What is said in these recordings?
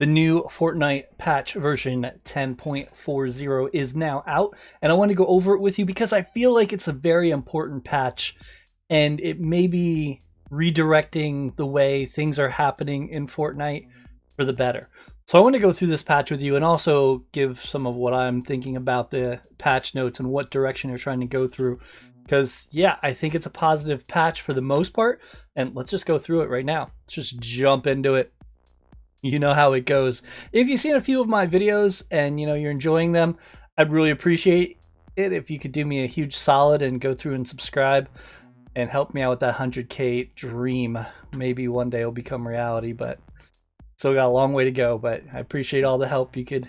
The new Fortnite patch version 10.40 is now out, and I want to go over it with you because I feel like it's a very important patch, and it may be redirecting the way things are happening in Fortnite for the better. So I want to go through this patch with you and also give some of what I'm thinking about the patch notes and what direction they're trying to go through. Because, yeah, I think it's a positive patch for the most part, and let's just go through it right now. Let's just jump into it. You know how it goes. If you've seen a few of my videos and you're enjoying them, I'd really appreciate it if you could do me a huge solid and go through and subscribe and help me out with that 100K dream. Maybe one day it'll become reality, but still got a long way to go. But I appreciate all the help you could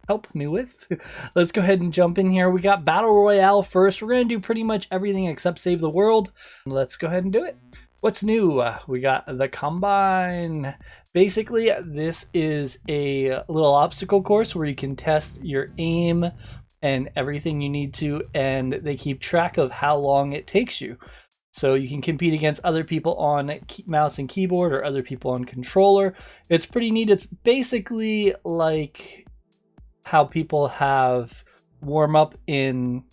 help me with. Let's go ahead and jump in here. We got Battle Royale first. We're going to do pretty much everything except save the world. Let's go ahead and do it. What's new? We got the Combine. Basically, this is a little obstacle course where you can test your aim and everything you need to, and they keep track of how long it takes you. So you can compete against other people on mouse and keyboard or other people on controller. It's pretty neat. It's basically like how people have warm up in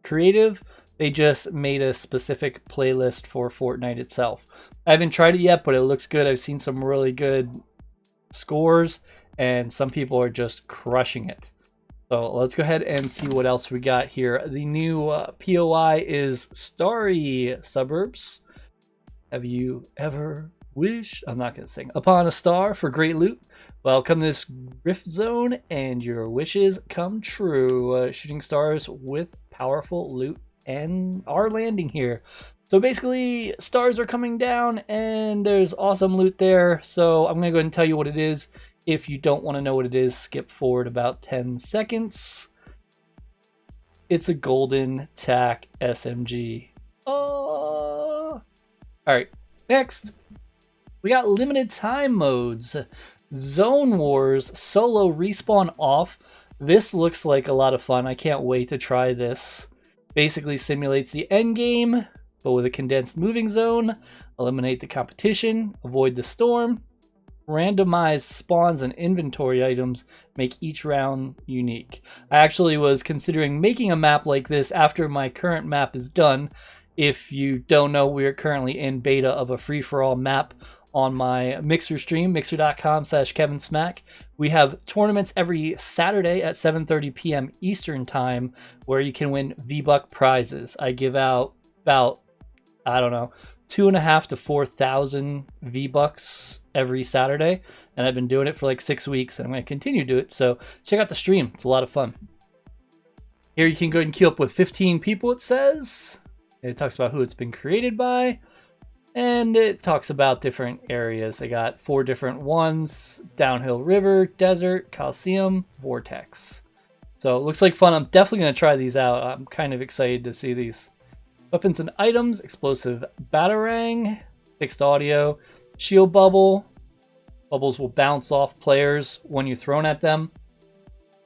creative. They just made a specific playlist for Fortnite itself. I haven't tried it yet, but it looks good. I've seen some really good scores, and some people are just crushing it. So let's go ahead and see what else we got here. The new POI is Starry Suburbs. Have you ever wished? I'm not going to sing. Upon a star for great loot. Welcome to this rift zone, and your wishes come true. Shooting stars with powerful loot and are landing here. So basically, stars are coming down and there's awesome loot there. So I'm going to go ahead and tell you what it is. If you don't want to know what it is, skip forward about 10 seconds. It's a golden tack SMG. Oh! Alright, next. We got limited time modes. Zone Wars solo respawn off. This looks like a lot of fun. I can't wait to try this. Basically simulates the end game, but with a condensed moving zone. Eliminate the competition, avoid the storm, randomize spawns and inventory items, make each round unique. I actually was considering making a map like this after my current map is done. If you don't know, we are currently in beta of a free-for-all map on my Mixer stream, mixer.com/Kevinsmak. We have tournaments every Saturday at 7:30 p.m. Eastern time where you can win V-Buck prizes. I give out about, I don't know, 2,500 to 4,000 V-Bucks every Saturday, and I've been doing it for like 6 weeks, and I'm going to continue to do it, so check out the stream. It's a lot of fun. Here you can go ahead and queue up with 15 people, it says. It talks about who it's been created by. And it talks about different areas. They got 4 different ones: Downhill River, Desert, Coliseum, Vortex. So it looks like fun. I'm definitely going to try these out. I'm kind of excited to see these. Weapons and items: explosive batarang, fixed audio, shield bubble. Bubbles will bounce off players when you're thrown at them.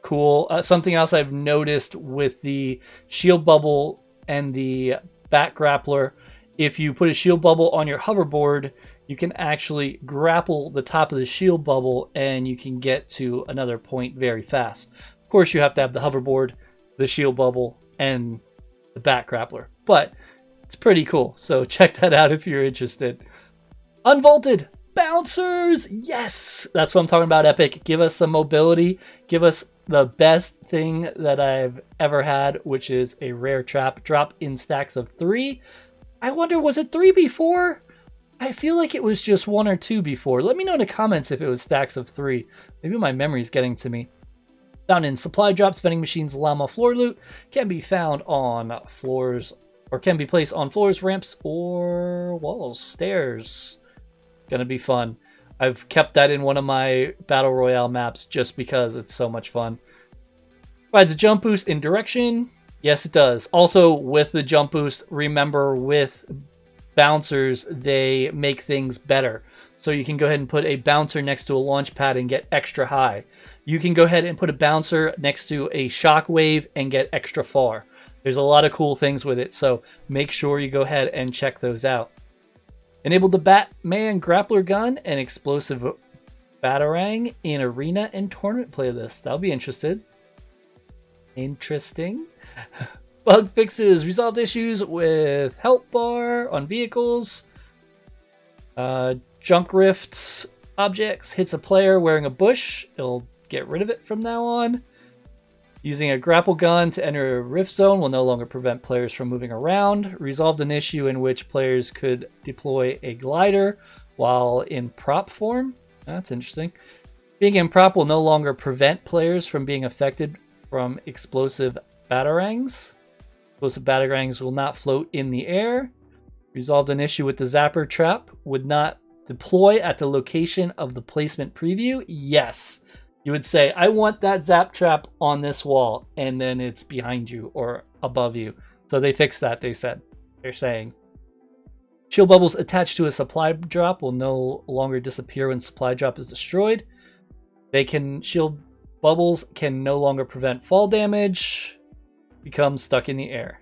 Cool. Something else I've noticed with the shield bubble and the bat grappler: if you put a shield bubble on your hoverboard, you can actually grapple the top of the shield bubble and you can get to another point very fast. Of course, you have to have the hoverboard, the shield bubble, and the bat grappler, but it's pretty cool. So check that out if you're interested. Unvaulted bouncers. Yes, that's what I'm talking about, Epic. Give us some mobility. Give us the best thing that I've ever had, which is a rare trap. Drop in stacks of 3. I wonder, was it 3 before? I feel like it was just 1 or 2 before. Let me know in the comments if it was stacks of 3. Maybe my memory is getting to me. Found in supply drops, vending machines, llama floor loot. Can be found on floors, or can be placed on floors, ramps, or walls, stairs. Gonna be fun. I've kept that in one of my Battle Royale maps just because it's so much fun. Provides a jump boost in direction. Yes, it does. Also, with the jump boost, remember with bouncers, they make things better. So you can go ahead and put a bouncer next to a launch pad and get extra high. You can go ahead and put a bouncer next to a shockwave and get extra far. There's a lot of cool things with it, so make sure you go ahead and check those out. Enabled the Batman grappler gun and explosive Batarang in arena and tournament playlist. I'll be interested. Interesting. Bug fixes. Resolved issues with help bar on vehicles. Junk rift objects. Hits a player wearing a bush. It'll get rid of it from now on. Using a grapple gun to enter a rift zone will no longer prevent players from moving around. Resolved an issue in which players could deploy a glider while in prop form. That's interesting. Being in prop will no longer prevent players from being affected from explosive batarangs. Explosive batarangs will not float in the air. Resolved an issue with the zapper trap. Would not deploy at the location of the placement preview. Yes. You would say, I want that zap trap on this wall, and then it's behind you or above you. So they fixed that, they said. They're saying. Shield bubbles attached to a supply drop will no longer disappear when supply drop is destroyed. Shield bubbles can no longer prevent fall damage. Become stuck in the air.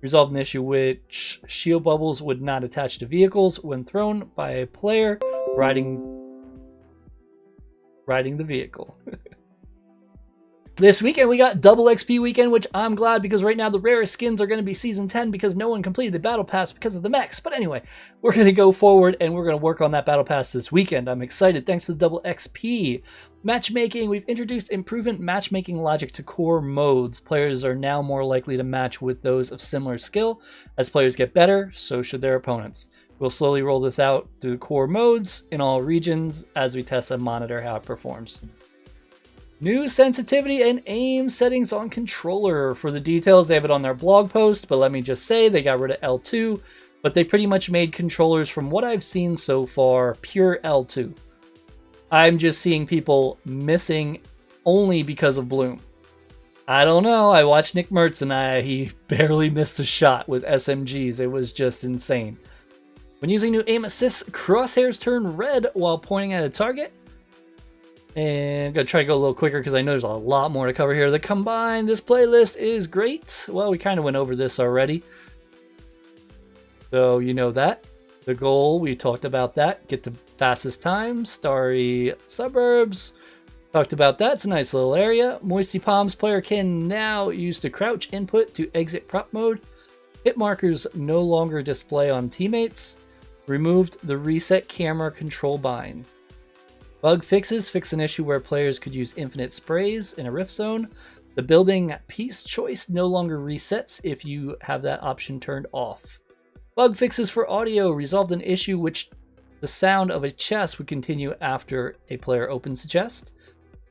Resolved an issue which shield bubbles would not attach to vehicles when thrown by a player riding the vehicle. This weekend we got double XP weekend, which I'm glad because right now the rarest skins are going to be season 10 because no one completed the battle pass because of the mechs. But anyway, we're going to go forward and we're going to work on that battle pass this weekend. I'm excited thanks to the double XP. Matchmaking, we've introduced improvement matchmaking logic to core modes. Players are now more likely to match with those of similar skill. As players get better, so should their opponents. We'll slowly roll this out to the core modes in all regions as we test and monitor how it performs. New sensitivity and aim settings on controller. For the details, they have it on their blog post, but let me just say they got rid of L2, but they pretty much made controllers, from what I've seen so far, pure L2. I'm just seeing people missing only because of Bloom. I don't know. I watched Nick Mertz and he barely missed a shot with SMGs. It was just insane. When using new aim assist, crosshairs turn red while pointing at a target. And I'm going to try to go a little quicker because I know there's a lot more to cover here. The combined, this playlist is great. Well, we kind of went over this already. So you know that. The goal, we talked about that. Get to fastest time. Starry suburbs. Talked about that. It's a nice little area. Moisty Palms player can now use the crouch input to exit prop mode. Hit markers no longer display on teammates. Removed the reset camera control bind. Bug fixes fix an issue where players could use infinite sprays in a rift zone. The building piece choice no longer resets if you have that option turned off. Bug fixes for audio resolved an issue which the sound of a chest would continue after a player opens the chest.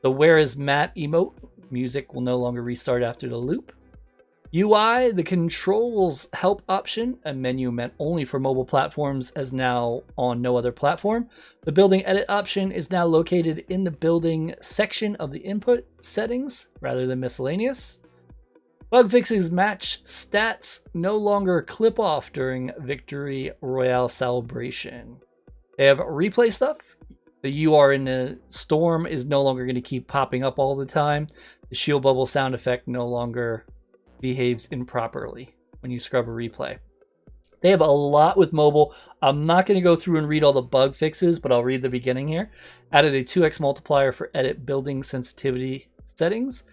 The where is Matt emote music will no longer restart after the loop. UI, the controls help option, a menu meant only for mobile platforms, as now on no other platform. The building edit option is now located in the building section of the input settings rather than miscellaneous. Bug fixes match stats no longer clip off during Victory Royale celebration. They have replay stuff. The you are in the storm is no longer going to keep popping up all the time. The shield bubble sound effect no longer behaves improperly when you scrub a replay. They have a lot with mobile. I'm not going to go through and read all the bug fixes, but I'll read the beginning here. Added a 2x multiplier for edit building sensitivity settings.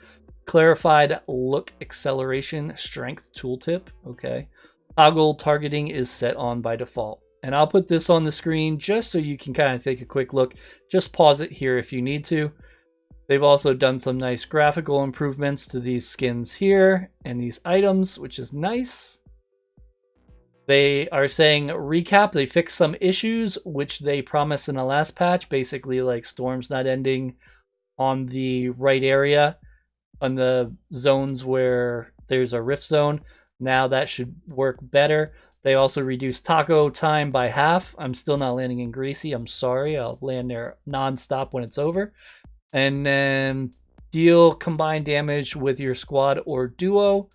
Clarified look acceleration strength tooltip. Okay. Toggle targeting is set on by default. And I'll put this on the screen just so you can kind of take a quick look. Just pause it here if you need to. They've also done some nice graphical improvements to these skins here and these items, which is nice. They are saying recap. They fixed some issues, which they promised in the last patch. Basically, like storms not ending on the right area, on the zones where there's a rift zone. Now that should work better. They also reduced taco time by half. I'm still not landing in Greasy. I'm sorry. I'll land there nonstop when it's over. And then deal combined damage with your squad or duo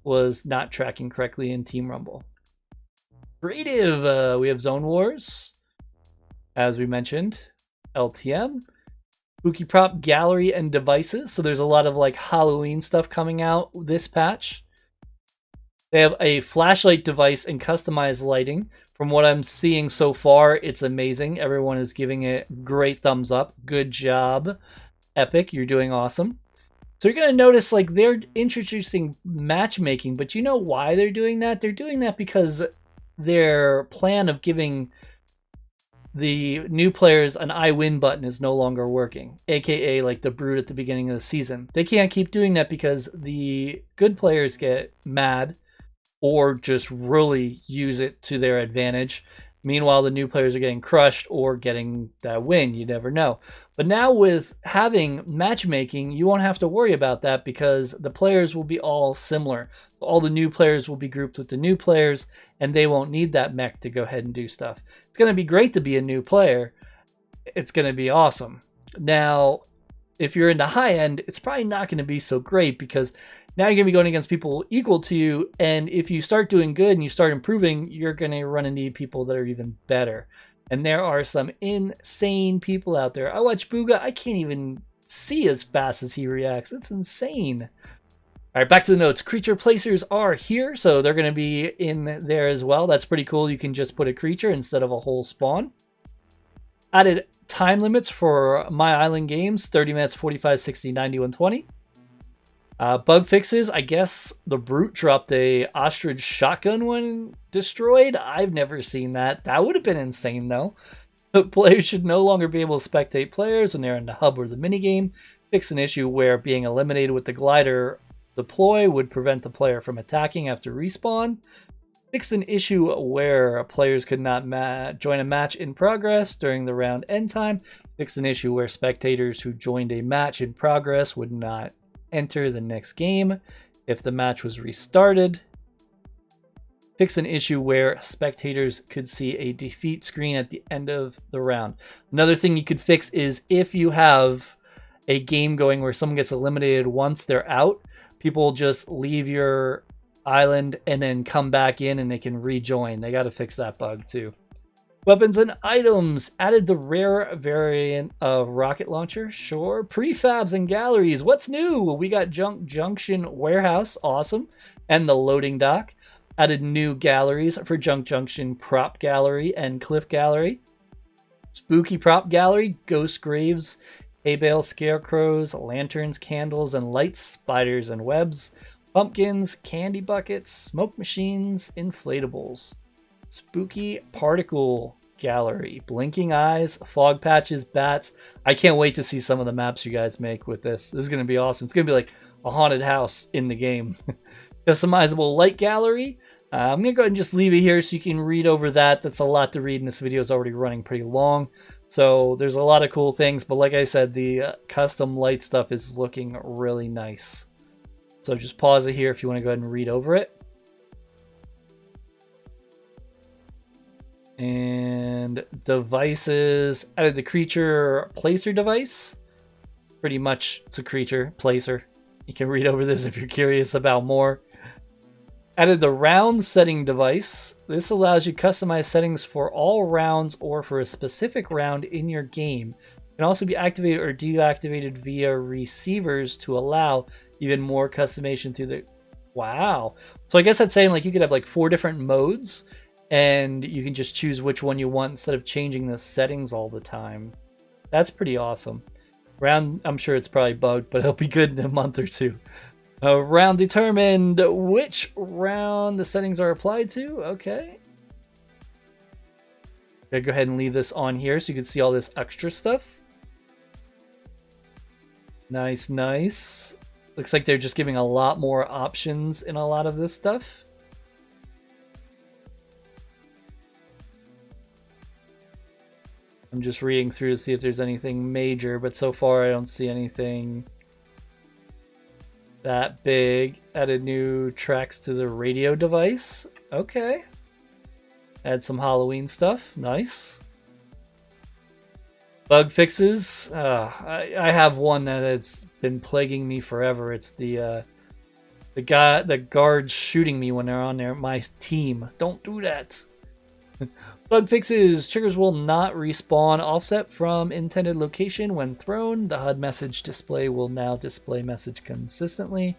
was not tracking correctly in Team Rumble. Creative, we have Zone Wars, as we mentioned, LTM, Spooky Prop Gallery and Devices. So there's a lot of like Halloween stuff coming out this patch. They have a flashlight device and customized lighting From what I'm seeing so far, it's amazing. Everyone is giving it great thumbs up. Good job, Epic. You're doing awesome. So you're going to notice like they're introducing matchmaking, but you know why they're doing that? They're doing that because their plan of giving the new players an I win button is no longer working, aka like the Brood at the beginning of the season. They can't keep doing that because the good players get mad or just really use it to their advantage. Meanwhile, the new players are getting crushed or getting that win. You never know. But now with having matchmaking, you won't have to worry about that because the players will be all similar. So all the new players will be grouped with the new players, and they won't need that mech to go ahead and do stuff. It's going to be great to be a new player. It's going to be awesome. Now, if you're into high end, it's probably not going to be so great because now you're going to be going against people equal to you. And if you start doing good and you start improving, you're going to run into people that are even better. And there are some insane people out there. I watch Booga. I can't even see as fast as he reacts. It's insane. All right, back to the notes. Creature placers are here, so they're going to be in there as well. That's pretty cool. You can just put a creature instead of a whole spawn. Added time limits for My Island games, 30 minutes, 45, 60, 90, 120. Bug fixes, I guess the Brute dropped a ostrich shotgun when destroyed. I've never seen that. That would have been insane though. The players should no longer be able to spectate players when they're in the hub or the minigame. Fix an issue where being eliminated with the glider deploy would prevent the player from attacking after respawn. Fixed an issue where players could not join a match in progress during the round end time. Fixed an issue where spectators who joined a match in progress would not enter the next game if the match was restarted. Fix an issue where spectators could see a defeat screen at the end of the round. Another thing you could fix is if you have a game going where someone gets eliminated once they're out, people just leave your island and then come back in and they can rejoin. They got to fix that bug too. Weapons and items. Added the rare variant of rocket launcher. Sure. Prefabs and galleries. What's new? We got Junk Junction Warehouse. Awesome. And the loading dock. Added new galleries for Junk Junction Prop Gallery and Cliff Gallery. Spooky Prop Gallery. Ghost Graves. Hay bale scarecrows. Lanterns, candles, and lights. Spiders and webs. Pumpkins. Candy buckets. Smoke machines. Inflatables. Spooky Particle Gallery, Blinking Eyes, Fog Patches, Bats. I can't wait to see some of the maps you guys make with this. This is going to be awesome. It's going to be like a haunted house in the game. Customizable Light Gallery. I'm going to go ahead and just leave it here so you can read over that. That's a lot to read, and this video is already running pretty long. So there's a lot of cool things, but like I said, the custom light stuff is looking really nice. So just pause it here if you want to go ahead and read over it. And devices, added the creature placer device. Pretty much it's a creature placer. You can read over this if you're curious about more. Added the round setting device. This allows you to customize settings for all rounds or for a specific round in your game. It can also be activated or deactivated via receivers to allow even more customization through the... Wow. So I guess that's saying like you could have like 4 different modes and you can just choose which one you want instead of changing the settings all the time. That's pretty awesome. Round, I'm sure it's probably bugged, but it'll be good in a month or two. Round determined. Which round the settings are applied to? Okay. I'll go ahead and leave this on here so you can see all this extra stuff. Nice, nice. Looks like they're just giving a lot more options in a lot of this stuff. I'm just reading through to see if there's anything major, but so far I don't see anything that big. Added new tracks to the radio device. Okay. Add some Halloween stuff. Nice. Bug fixes. I have one that has been plaguing me forever. It's the guards shooting me when they're on my team. Don't do that. Bug fixes. Triggers will not respawn offset from intended location when thrown. The HUD message display will now display message consistently.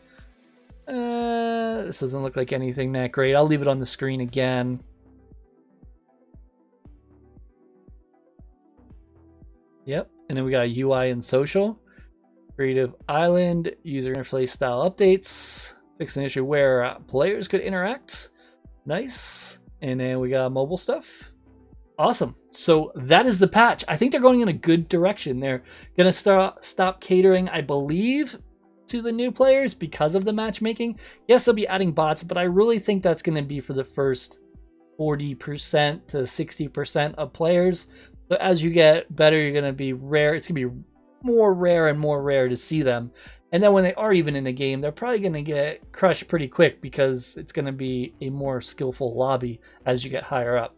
This doesn't look like anything that great. I'll leave it on the screen again. Yep. And then we got UI and social. Creative Island, user interface style updates. Fix an issue where players could interact. Nice. And then we got mobile stuff. Awesome. So that is the patch. I think they're going in a good direction. They're going to stop catering, I believe, to the new players because of the matchmaking. Yes, they'll be adding bots, but I really think that's going to be for the first 40% to 60% of players. So as you get better, you're going to be rare. It's going to be more rare to see them. And then when they are even in a game, they're probably going to get crushed pretty quick because it's going to be a more skillful lobby as you get higher up.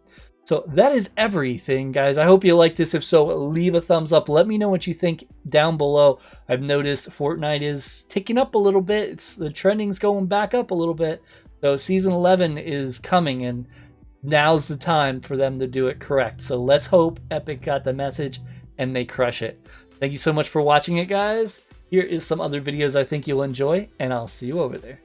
So that is everything, guys. I hope you liked this. If so, leave a thumbs up. Let me know what you think down below. I've noticed Fortnite is ticking up a little bit. The trending's going back up a little bit. So season 11 is coming, and now's the time for them to do it correct. So let's hope Epic got the message and they crush it. Thank you so much for watching it, guys. Here is some other videos I think you'll enjoy, and I'll see you over there.